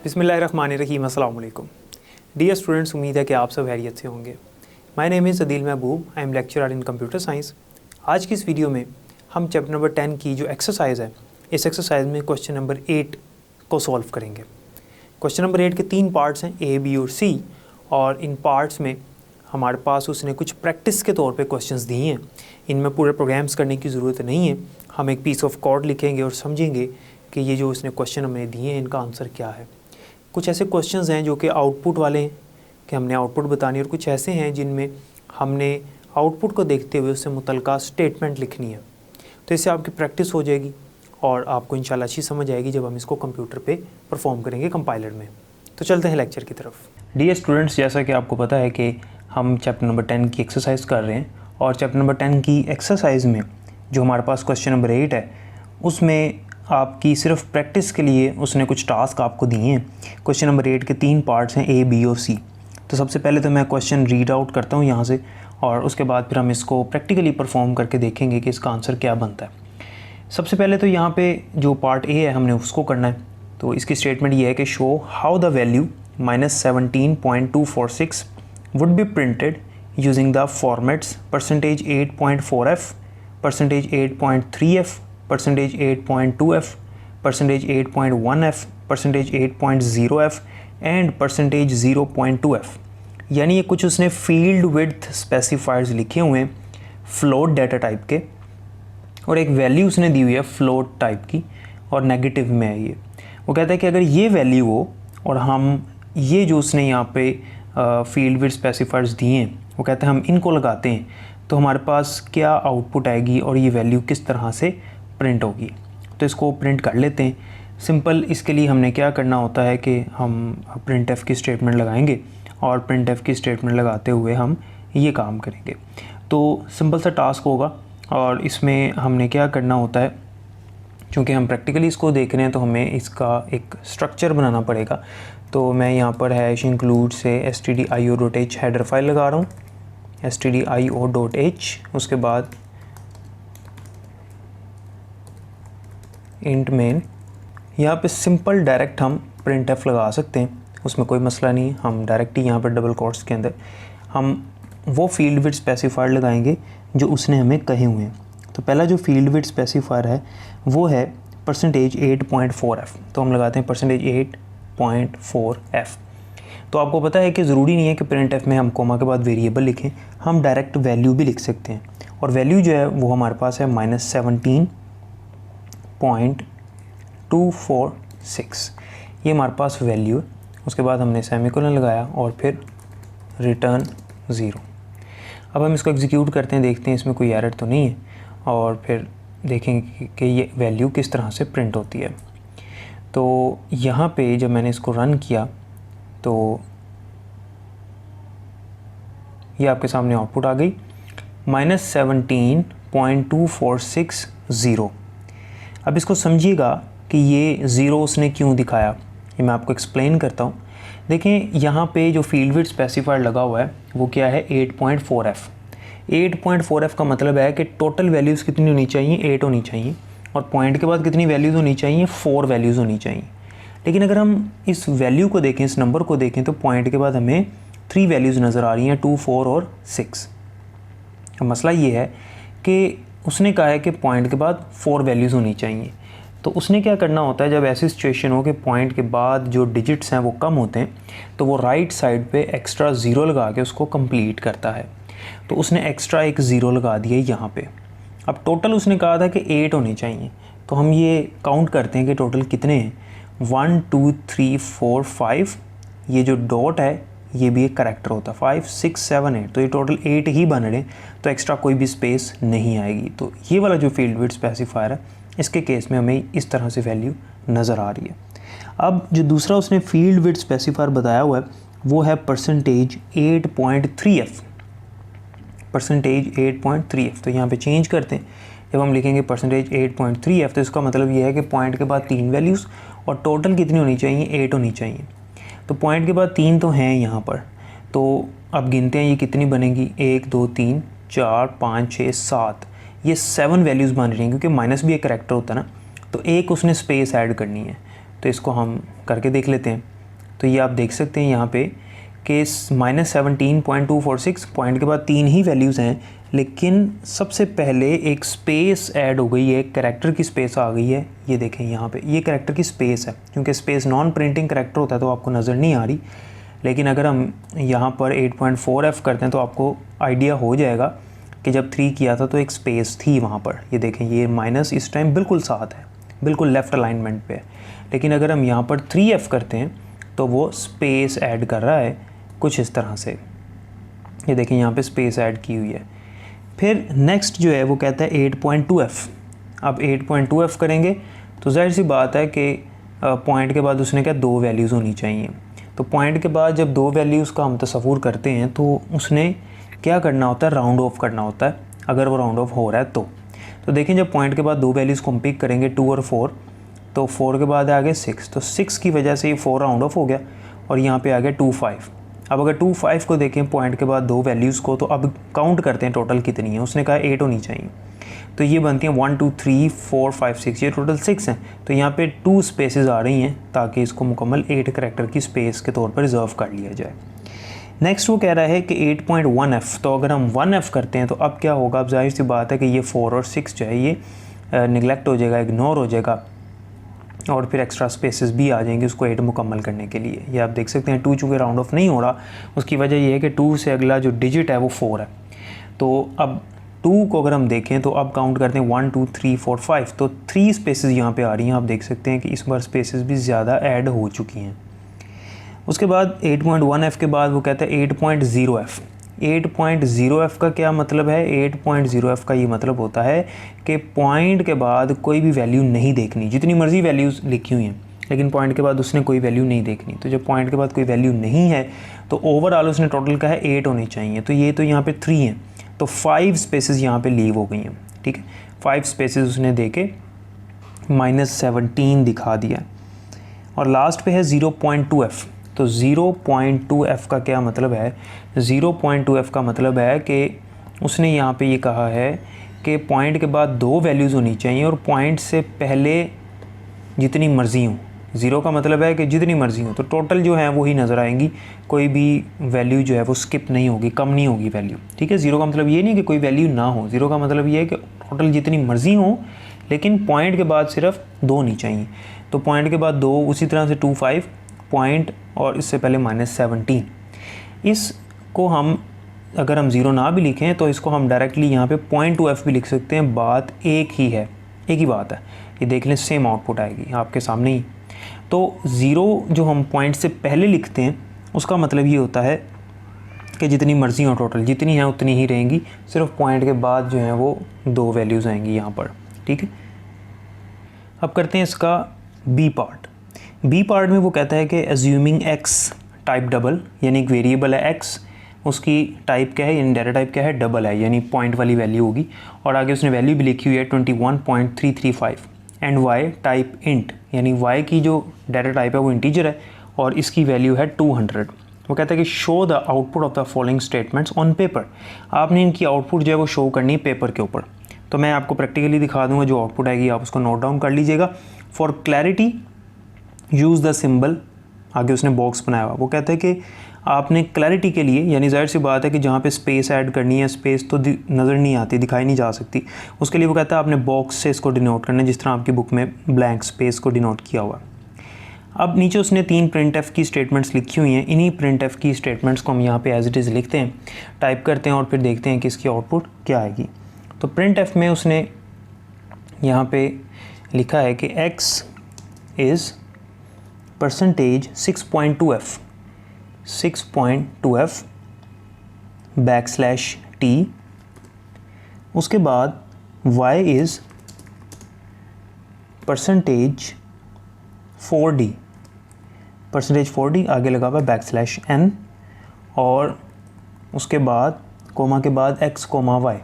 बिस्मिल्लाहिर्रहमानिर्रहीम। अस्सलाम वालेकुम डियर स्टूडेंट्स, उम्मीद है कि आप सब खैरियत से होंगे। My name is Adeel Mehboob, I am lecturer in computer science. आज की इस वीडियो में हम चैप्टर नंबर 10 की जो एक्सरसाइज है, इस एक्सरसाइज में क्वेश्चन नंबर 8 को सॉल्व करेंगे। क्वेश्चन नंबर 8 के 3 पार्ट्स हैं, ए, बी और सी, और इन पार्ट्स में हमारे पास उसने कुछ प्रैक्टिस के तौर पे क्वेश्चंस दिए हैं। इनमें पूरे प्रोग्राम्स करने की ज़रूरत नहीं है। हम एक पीस ऑफ कोड लिखेंगे और समझेंगे कि ये जो उसने क्वेश्चन हमें दिए हैं इनका आंसर क्या है। कुछ ऐसे क्वेश्चंस हैं जो कि आउटपुट वाले हैं कि हमने आउटपुट बतानी है, और कुछ ऐसे हैं जिनमें हमने आउटपुट को देखते हुए उससे मुतल्लिका स्टेटमेंट लिखनी है। तो इससे आपकी प्रैक्टिस हो जाएगी और आपको इंशाल्लाह अच्छी समझ आएगी जब हम इसको कंप्यूटर पे परफॉर्म करेंगे कंपाइलर में। तो चलते हैं लेक्चर की तरफ। डियर स्टूडेंट्स, जैसा कि आपको पता है कि हम चैप्टर नंबर 10 की एक्सरसाइज कर रहे हैं, और चैप्टर नंबर 10 की एक्सरसाइज में जो हमारे पास क्वेश्चन नंबर 8 है उसमें आपकी सिर्फ प्रैक्टिस के लिए उसने कुछ टास्क आपको दिए हैं। क्वेश्चन नंबर 8 के 3 पार्ट्स हैं, ए, बी और सी। तो सबसे पहले तो मैं क्वेश्चन रीड आउट करता हूँ यहाँ से, और उसके बाद फिर हम इसको प्रैक्टिकली परफॉर्म करके देखेंगे कि इसका आंसर क्या बनता है। सबसे पहले तो यहाँ पे जो पार्ट ए है हमने उसको करना है। तो इसकी स्टेटमेंट ये है कि show how the value -17.246 would be printed using the formats %8.4f, %8.3f, %8.2f, %8.1f, %8.0f and %0.2f। यानी ये कुछ उसने फील्ड विड्थ स्पेसिफायर्स लिखे हुए हैं फ्लोट डाटा टाइप के, और एक वैल्यू उसने दी हुई है फ्लोट टाइप की और नेगेटिव में है ये। वो कहता है कि अगर ये वैल्यू हो और हम ये जो उसने यहाँ पे फील्ड विड्थ स्पेसिफायर्स दिए हैं, वो कहते हैं हम इनको लगाते हैं तो हमारे पास क्या आउटपुट आएगी और ये वैल्यू किस तरह से प्रिंट होगी। तो इसको प्रिंट कर लेते हैं। सिंपल इसके लिए हमने क्या करना होता है कि हम प्रिंट एफ की स्टेटमेंट लगाएंगे, और प्रिंट एफ की स्टेटमेंट लगाते हुए हम ये काम करेंगे। तो सिंपल सा टास्क होगा, और इसमें हमने क्या करना होता है, क्योंकि हम प्रैक्टिकली इसको देख रहे हैं तो हमें इसका एक स्ट्रक्चर बनाना पड़ेगा। तो मैं यहाँ पर हैश इंक्लूड से stdio.h हेडर फाइल लगा रहा हूँ, stdio.h, उसके बाद इंट मेन। यहाँ पे सिंपल डायरेक्ट हम प्रिंट एफ लगा सकते हैं, उसमें कोई मसला नहीं है। हम डायरेक्ट ही यहाँ पर डबल कोट्स के अंदर हम वो फील्ड विड्थ स्पेसिफायर लगाएंगे जो उसने हमें कहे हुए हैं। तो पहला जो फील्ड विड्थ स्पेसिफायर है वो है %8.4f। तो हम लगाते हैं %8.4f। तो आपको पता है कि ज़रूरी नहीं है कि प्रिंट एफ में हम कोमा के बाद वेरिएबल लिखें, हम डायरेक्ट वैल्यू भी लिख सकते हैं। और वैल्यू जो है वो हमारे पास है -17.246, ये हमारे पास वैल्यू है। उसके बाद हमने सेमीकोलन लगाया और फिर रिटर्न 0। अब हम इसको एग्जीक्यूट करते हैं, देखते हैं इसमें कोई एरर तो नहीं है, और फिर देखेंगे कि ये वैल्यू किस तरह से प्रिंट होती है। तो यहाँ पे जब मैंने इसको रन किया तो ये आपके सामने आउटपुट आ गई -17.2460। अब इसको समझिएगा कि ये 0 उसने क्यों दिखाया, ये मैं आपको एक्सप्लेन करता हूँ। देखें यहाँ पे जो फील्ड विड्थ स्पेसिफायर लगा हुआ है वो क्या है, 8.4f। 8.4f का मतलब है कि टोटल वैल्यूज़ कितनी होनी चाहिए, 8 होनी चाहिए, और पॉइंट के बाद कितनी वैल्यूज़ होनी चाहिए, 4 वैल्यूज़ होनी चाहिए। लेकिन अगर हम इस वैल्यू को देखें, इस नंबर को देखें, तो पॉइंट के बाद हमें 3 वैल्यूज़ नज़र आ रही हैं, 2, 4 और 6। अब मसला ये है कि उसने कहा है कि पॉइंट के बाद 4 वैल्यूज़ होनी चाहिए। तो उसने क्या करना होता है, जब ऐसी सिचुएशन हो कि पॉइंट के बाद जो डिजिट्स हैं वो कम होते हैं, तो वो राइट साइड पे एक्स्ट्रा 0 लगा के उसको कंप्लीट करता है। तो उसने एक्स्ट्रा एक 0 लगा दिया यहाँ पे। अब टोटल उसने कहा था कि 8 होने चाहिए, तो हम ये काउंट करते हैं कि टोटल कितने हैं, 1 2 3 4 5। ये जो डॉट है ये भी एक करेक्टर होता है, 5 6 7 8, तो ये टोटल 8 ही बन रहे, तो एक्स्ट्रा कोई भी स्पेस नहीं आएगी। तो ये वाला जो फील्ड विड्थ स्पेसिफायर है, इसके केस में हमें इस तरह से वैल्यू नज़र आ रही है। अब जो दूसरा उसने फील्ड विड्थ स्पेसिफायर बताया हुआ है वो है %8.3f, %8.3f। तो यहाँ पे चेंज करते हैं, जब हम लिखेंगे %8.3f तो इसका मतलब ये है कि पॉइंट के बाद 3 वैल्यूज़ और टोटल कितनी होनी चाहिए, 8 होनी चाहिए। तो पॉइंट के बाद 3 तो हैं यहाँ पर, तो अब गिनते हैं ये कितनी बनेगी, 1 2 3 4 5 6 7, ये 7 वैल्यूज़ बन रही हैं, क्योंकि माइनस भी एक करैक्टर होता है ना, तो एक उसने स्पेस ऐड करनी है। तो इसको हम करके देख लेते हैं। तो ये आप देख सकते हैं यहाँ पे कि -17.246 पॉइंट के बाद 3 ही वैल्यूज़ हैं, लेकिन सबसे पहले एक स्पेस ऐड हो गई है, एक करैक्टर की स्पेस आ गई है। ये देखें यहाँ पे ये करैक्टर की स्पेस है, क्योंकि स्पेस नॉन प्रिंटिंग करैक्टर होता है तो आपको नज़र नहीं आ रही, लेकिन अगर हम यहाँ पर 8.4F करते हैं तो आपको आइडिया हो जाएगा कि जब 3 किया था तो एक स्पेस थी वहाँ पर। ये देखें ये माइनस इस टाइम बिल्कुल साथ है, बिल्कुल लेफ़्ट अलाइनमेंट पे है, लेकिन अगर हम यहाँ पर 3F करते हैं तो वो स्पेस ऐड कर रहा है कुछ इस तरह से। ये देखें यहाँ पे स्पेस ऐड की हुई है। फिर नेक्स्ट जो है वो कहता है 8.2F। अब 8.2F करेंगे तो जाहिर सी बात है कि पॉइंट के बाद उसने क्या 2 वैल्यूज़ होनी चाहिए। तो पॉइंट के बाद जब 2 वैल्यूज़ का हम तसव्वुर करते हैं तो उसने क्या करना होता है, राउंड ऑफ करना होता है, अगर वो राउंड ऑफ हो रहा है तो देखें जब पॉइंट के बाद 2 वैल्यूज़ को हम पिक करेंगे 2 और 4, तो 4 के बाद आ गए 6, तो 6 की वजह से ये 4 राउंड ऑफ हो गया और यहाँ पे आ गया 2 5। अब अगर 2 5 को देखें पॉइंट के बाद 2 वैल्यूज़ को, तो अब काउंट करते हैं टोटल कितनी है। उसने कहा 8 होनी चाहिए, तो ये बनती हैं 1 2 3 4 5 6, ये टोटल 6 हैं। तो यहाँ पे 2 स्पेसेस आ रही हैं ताकि इसको मुकम्मल 8 करैक्टर की स्पेस के तौर पर रिज़र्व कर लिया जाए। नेक्स्ट वो कह रहा है कि 8.1F, तो अगर हम 1F करते हैं तो अब क्या होगा। अब जाहिर सी बात है कि ये 4 और 6 जो है ये निगलेक्ट हो जाएगा, इग्नोर हो जाएगा, और फिर एक्स्ट्रा स्पेसेस भी आ जाएंगे उसको 8 मुकम्मल करने के लिए। ये आप देख सकते हैं 2 चूँकि राउंड ऑफ नहीं हो रहा, उसकी वजह ये है कि 2 से अगला जो डिजिट है वो 4 है। तो अब 2 को अगर हम देखें तो अब काउंट करते हैं 1 2 3 4 5, तो 3 स्पेसेस यहाँ पे आ रही हैं। आप देख सकते हैं कि इस बार स्पेसेस भी ज़्यादा ऐड हो चुकी हैं। उसके बाद 8.1F के बाद वो कहता है 8.0F। 8.0F का क्या मतलब है। 8.0F का ये मतलब होता है कि पॉइंट के बाद कोई भी वैल्यू नहीं देखनी, जितनी मर्ज़ी वैल्यूज़ लिखी हुई हैं, लेकिन पॉइंट के बाद उसने कोई वैल्यू नहीं देखनी। तो जब पॉइंट के बाद कोई वैल्यू नहीं है तो ओवरऑल उसने टोटल का है 8 होने चाहिए, तो ये तो यहाँ पे 3 हैं, तो 5 स्पेसेस यहाँ पे लीव हो गई हैं। ठीक है, 5 स्पेसेस उसने दे के -17 दिखा दिया। और लास्ट पे है 0.2F। तो 0.2F का क्या मतलब है। 0.2F का मतलब है कि उसने यहाँ पे ये कहा है कि पॉइंट के बाद 2 वैल्यूज़ होनी चाहिए और पॉइंट से पहले जितनी मर्ज़ी हो। 0 का मतलब है कि जितनी मर्ज़ी हो, तो टोटल जो है वही नज़र आएंगी, कोई भी वैल्यू जो है वो स्किप नहीं होगी, कम नहीं होगी वैल्यू। ठीक है, 0 का मतलब ये नहीं कि कोई वैल्यू ना हो, 0 का मतलब ये है कि टोटल जितनी मर्ज़ी हो, लेकिन पॉइंट के बाद सिर्फ 2 होनी चाहिए। तो पॉइंट के बाद 2, उसी तरह से 2 5 पॉइंट और इससे पहले -17। इसको हम अगर हम 0 ना भी लिखें तो इसको हम डायरेक्टली यहाँ पे 0.2F भी लिख सकते हैं। बात एक ही है, एक ही बात है। ये देख लें, सेम आउटपुट आएगी आपके सामने ही। तो 0 जो हम पॉइंट से पहले लिखते हैं उसका मतलब ये होता है कि जितनी मर्ज़ी हो, टोटल जितनी है उतनी ही रहेंगी, सिर्फ पॉइंट के बाद जो है वो 2 वैल्यूज़ आएंगी यहाँ पर। ठीक है, अब करते हैं इसका बी पार्ट। बी पार्ट में वो कहता है कि अज्यूमिंग x टाइप डबल, यानी एक वेरिएबल है x, उसकी टाइप क्या है, यानी डाटा टाइप क्या है, डबल है, यानी पॉइंट वाली वैल्यू होगी। और आगे उसने वैल्यू भी लिखी हुई है 21.335 एंड y टाइप इंट, यानी y की जो डाटा टाइप है वो इंटीजर है और इसकी वैल्यू है 200। वो कहता है कि show the output of the following statements on paper. आपने इनकी आउटपुट जो है वो शो करनी है पेपर के ऊपर। तो मैं आपको प्रैक्टिकली दिखा दूंगा, जो आउटपुट आएगी आप उसको नोट डाउन कर लीजिएगा। For clarity use the symbol, आगे उसने बॉक्स बनाया हुआ। वो कहता है कि आपने क्लैरिटी के लिए, यानी जाहिर सी बात है कि जहाँ पे स्पेस ऐड करनी है, स्पेस तो नज़र नहीं आती, दिखाई नहीं जा सकती, उसके लिए वो कहता है आपने बॉक्स से इसको डिनोट करना है, जिस तरह आपकी बुक में ब्लैंक स्पेस को डिनोट किया हुआ। अब नीचे उसने 3 printf की स्टेटमेंट्स लिखी हुई हैं। इन्हीं printf की स्टेटमेंट्स को हम यहाँ पे एज इट इज़ लिखते हैं, टाइप करते हैं और फिर देखते हैं कि इसकी आउटपुट क्या आएगी। तो printf में उसने यहाँ पे लिखा है कि x is percentage 6.2F 6.2F \t, उसके बाद y is percentage 4D, percentage 4D आगे लगा हुआ \n, और उसके बाद कोमा के बाद x, y,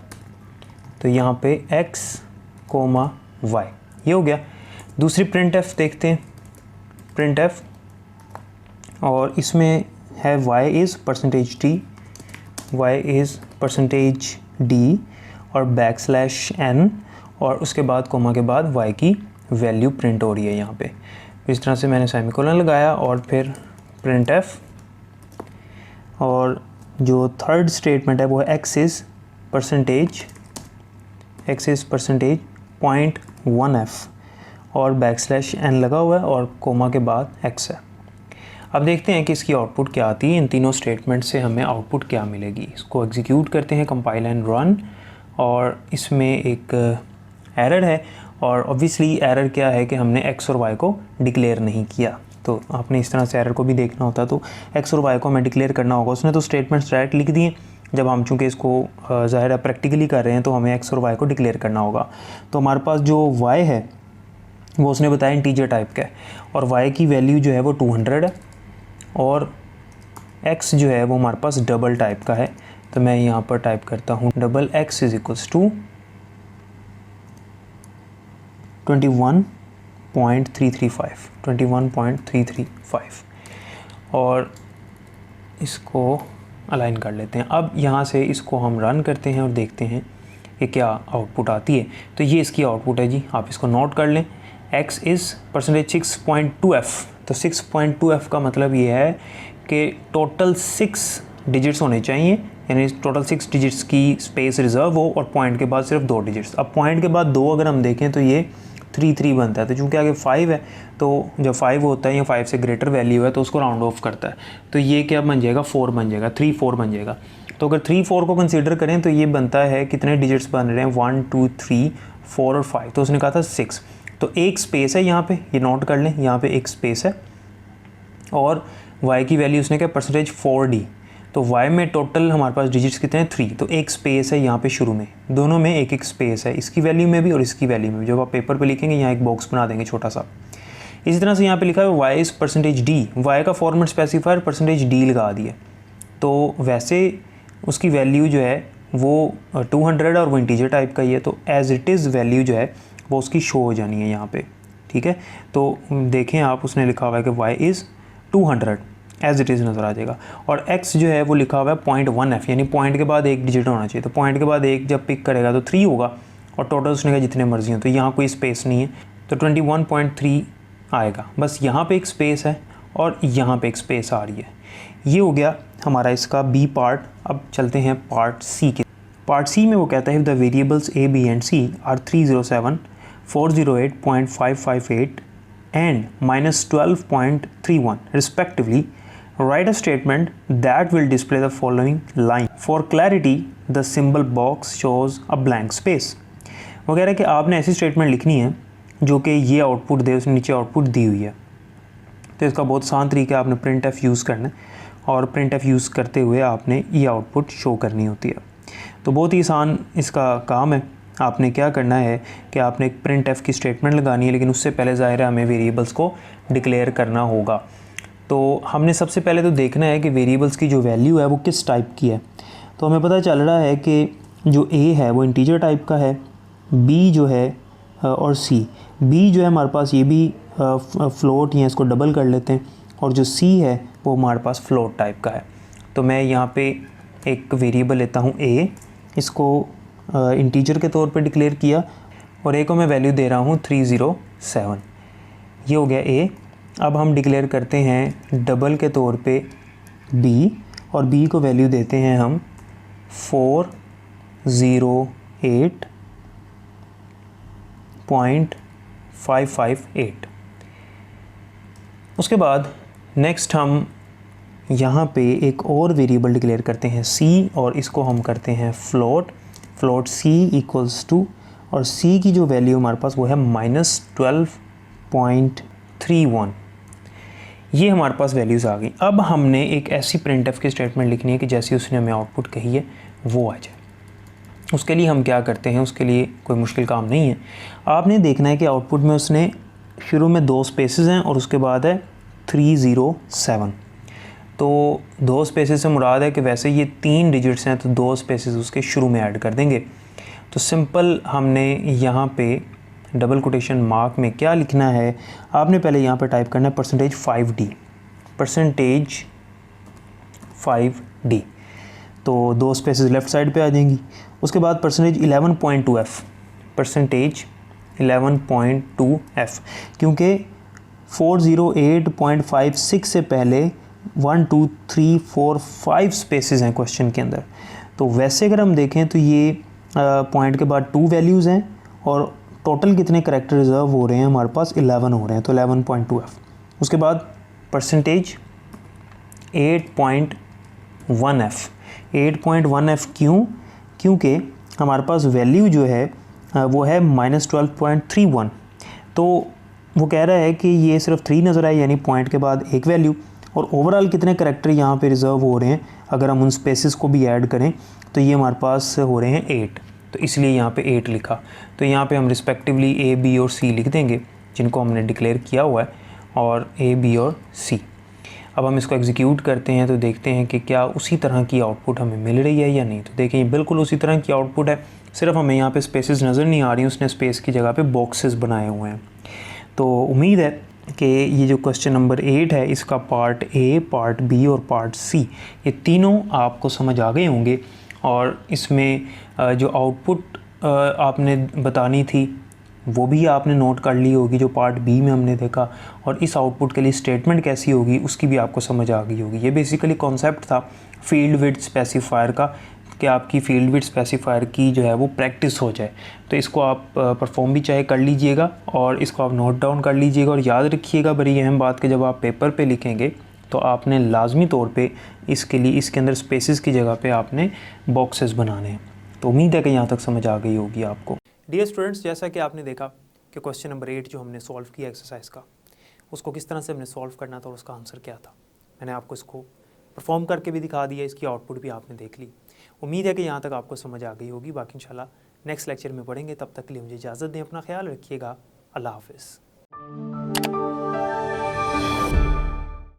तो यहाँ पे x, y ये हो गया। दूसरी printf देखते हैं, printf, और इसमें है y is percentage t, y is percentage d और \n, और उसके बाद कोमा के बाद y की वैल्यू प्रिंट हो रही है यहाँ पे। इस तरह से मैंने सेमीकोलन लगाया और फिर प्रिंट एफ, और जो थर्ड स्टेटमेंट है वो है एक्स इज़ परसेंटेज 0.1f और \n लगा हुआ है और कोमा के बाद x है। अब देखते हैं कि इसकी आउटपुट क्या आती है। इन तीनों स्टेटमेंट से हमें आउटपुट क्या मिलेगी। इसको एग्जीक्यूट करते हैं, कंपाइल एंड रन, और इसमें एक एरर है, और ऑब्वियसली एरर क्या है कि हमने x और y को डिक्लेयर नहीं किया। तो आपने इस तरह से एरर को भी देखना होता, तो x और y को हमें डिक्लेयर करना होगा। उसने तो स्टेटमेंट्स डायरेक्ट लिख दिए, जब हम चूँकि इसको ज़ाहिर है प्रैक्टिकली कर रहे हैं तो हमें x और y को डिक्लेयर करना होगा। तो हमारे पास जो y है वो उसने बताया इंटीजर टाइप का है, और y की वैल्यू जो है वो 200 है, और x जो है वो हमारे पास डबल टाइप का है। तो मैं यहाँ पर टाइप करता हूँ double x is equals to 21.335 और इसको अलाइन कर लेते हैं। अब यहाँ से इसको हम रन करते हैं और देखते हैं कि क्या आउटपुट आती है। तो ये इसकी आउटपुट है जी, आप इसको नोट कर लें। x is percentage 6.2f। तो 6.2f का मतलब ये है कि टोटल 6 डिजिट्स होने चाहिए, यानी टोटल 6 डिजिट्स की स्पेस रिज़र्व हो और पॉइंट के बाद सिर्फ 2 डिजिट्स। अब पॉइंट के बाद 2 अगर हम देखें तो ये 3 बनता है। तो चूँकि आगे 5 है, तो जब 5 होता है या 5 से ग्रेटर वैल्यू है तो उसको राउंड ऑफ करता है। तो ये क्या बन जाएगा, 4 बन जाएगा, 3-4 बन जाएगा। तो अगर 3-4 को कंसीडर करें तो ये बनता है, कितने डिजिट्स बन रहे हैं, 1 2 3 4 और 5। तो उसने कहा था 6। तो एक स्पेस है यहाँ पे, ये नोट कर लें, यहाँ पे एक स्पेस है, और y की वैल्यू उसने क्या परसेंटेज 4d। तो y में टोटल हमारे पास डिजिट्स कितने हैं, 3। तो एक स्पेस है यहाँ पे शुरू में, दोनों में एक एक स्पेस है, इसकी वैल्यू में भी और इसकी वैल्यू में भी। जब आप पेपर पे लिखेंगे यहाँ एक बॉक्स बना देंगे छोटा सा। इसी तरह से यहाँ पे लिखा है y is percentage d, y का फॉर्मेट स्पेसिफायर परसेंटेज d लगा दिया। तो वैसे उसकी वैल्यू जो है वो 200 और वो इंटीजर टाइप का ही है, तो एज इट इज़ वैल्यू जो है वो उसकी शो हो जानी है यहाँ पे, ठीक है। तो देखें आप, उसने लिखा हुआ है कि y is 200 as it is नज़र आ जाएगा, और x जो है वो लिखा हुआ है 0.1f, यानी पॉइंट के बाद एक डिजिट होना चाहिए। तो पॉइंट के बाद एक जब पिक करेगा तो 3 होगा, और टोटल उसने कहा जितने मर्जी हो। तो यहाँ कोई स्पेस नहीं है, तो 21.3 आएगा। बस यहाँ पे एक स्पेस है और यहाँ पे एक स्पेस आ रही है। ये हो गया हमारा इसका बी पार्ट। अब चलते हैं पार्ट सी के। पार्ट सी में वो कहता है the variables a, b and c are 307, 408.558 and -12.31 respectively. Write a statement that will display the following line. For clarity, the symbol box shows a blank space. वो कह रहा है कि आपने ऐसी स्टेटमेंट लिखनी है जो कि ये आउटपुट दे, उसने नीचे आउटपुट दी हुई है। तो इसका बहुत आसान तरीका है, आपने प्रिंट एफ यूज़ करना है, और प्रिंट एफ यूज़ करते हुए आपने ये आउटपुट शो करनी होती है। तो बहुत ही आसान इसका काम है। आपने क्या करना है कि आपने एक प्रिंट एफ की स्टेटमेंट लगानी है, लेकिन उससे पहले ज़ाहिर है हमें वेरिएबल्स को डिक्लेयर करना होगा। तो हमने सबसे पहले तो देखना है कि वेरिएबल्स की जो वैल्यू है वो किस टाइप की है। तो हमें पता चल रहा है कि जो a है वो इंटीजर टाइप का है, b जो है और c। b जो है हमारे पास ये भी फ्लोट, या इसको डबल कर लेते हैं, और जो c है वो हमारे पास फ्लोट टाइप का है। तो मैं यहाँ पे एक वेरिएबल लेता हूँ a, इसको इंटीजर के तौर पे डिक्लेयर किया, और a को मैं वैल्यू दे रहा हूँ 307। ये हो गया a। अब हम डिक्लेयर करते हैं डबल के तौर पे b, और b को वैल्यू देते हैं हम 408.558। उसके बाद नेक्स्ट हम यहाँ पे एक और वेरिएबल डिक्लेयर करते हैं c, और इसको हम करते हैं फ्लोट c इक्वल्स टू, और c की जो वैल्यू हमारे पास वो है -12.31। ये हमारे पास वैल्यूज़ आ गई। अब हमने एक ऐसी प्रिंट एफ की स्टेटमेंट लिखनी है कि जैसी उसने हमें आउटपुट कही है वो आ जाए। उसके लिए हम क्या करते हैं, उसके लिए कोई मुश्किल काम नहीं है। आपने देखना है कि आउटपुट में उसने शुरू में 2 स्पेसेस हैं और उसके बाद है 307। तो 2 स्पेसेस से मुराद है कि वैसे ये 3 डिजिट्स हैं, तो 2 स्पेसेस उसके शुरू में ऐड कर देंगे। तो सिंपल हमने यहाँ पे डबल कोटेशन मार्क में क्या लिखना है, आपने पहले यहाँ पे टाइप करना है %5d, %5d। तो 2 स्पेसेस लेफ़्ट साइड पे आ जाएंगी। उसके बाद %11.2f, %11.2f, क्योंकि 408.56 से पहले 1 2 3 4 5 स्पेसेस हैं क्वेश्चन के अंदर। तो वैसे अगर हम देखें तो ये पॉइंट के बाद 2 वैल्यूज़ हैं और टोटल कितने करेक्टर रिजर्व हो रहे हैं हमारे पास 11 हो रहे हैं, तो 11.2f। उसके बाद परसेंटेज 8.1f। 8.1f क्योंकि हमारे पास वैल्यू जो है वो है -12.31। तो वो कह रहा है कि ये सिर्फ 3 नज़र आए, यानी पॉइंट के बाद एक वैल्यू, और ओवरऑल कितने करेक्टर यहाँ पे रिज़र्व हो रहे हैं अगर हम उन स्पेसेस को भी ऐड करें तो ये हमारे पास हो रहे हैं 8। तो इसलिए यहाँ पे 8 लिखा। तो यहाँ पे हम रिस्पेक्टिवली A, B और C लिख देंगे जिनको हमने डिक्लेयर किया हुआ है, और A, B और C। अब हम इसको एग्जीक्यूट करते हैं तो देखते हैं कि क्या उसी तरह की आउटपुट हमें मिल रही है या नहीं। तो देखिए ये बिल्कुल उसी तरह की आउटपुट है, सिर्फ हमें यहाँ पे स्पेसेस नज़र नहीं आ रही, उसने स्पेस की जगह पे बॉक्सेस बनाए हुए हैं। तो उम्मीद है कि ये जो क्वेश्चन नंबर 8 है इसका पार्ट A, पार्ट B और पार्ट C ये तीनों आपको समझ आ गए होंगे, और इसमें जो आउटपुट आपने बतानी थी वो भी आपने नोट कर ली होगी जो पार्ट बी में हमने देखा, और इस आउटपुट के लिए स्टेटमेंट कैसी होगी उसकी भी आपको समझ आ गई होगी। ये बेसिकली कॉन्सेप्ट था फील्ड विड्थ स्पेसिफायर का, कि आपकी फील्ड विड्थ स्पेसिफायर की जो है वो प्रैक्टिस हो जाए। तो इसको आप परफॉर्म भी चाहे कर लीजिएगा और इसको आप नोट डाउन कर लीजिएगा, और याद रखिएगा बड़ी अहम बात कि जब आप पेपर पे लिखेंगे तो आपने लाजमी तौर पे इसके लिए इसके अंदर स्पेसेस की जगह पे आपने बॉक्सेस बनाने हैं। तो उम्मीद है कि यहाँ तक समझ आ गई होगी आपको। डियर स्टूडेंट्स, जैसा कि आपने देखा कि क्वेश्चन नंबर 8 जो हमने सॉल्व किया एक्सरसाइज का, उसको किस तरह से हमने सॉल्व करना था और उसका आंसर क्या था, मैंने आपको इसको परफॉर्म करके भी दिखा दिया, इसकी आउटपुट भी आपने देख ली। उम्मीद है कि यहाँ तक आपको समझ आ गई होगी। बाकी इंशाल्लाह नेक्स्ट लेक्चर में पढ़ेंगे, तब तक के लिए मुझे इजाज़त दें, अपना ख्याल रखिएगा। अल्लाह हाफ़िज़।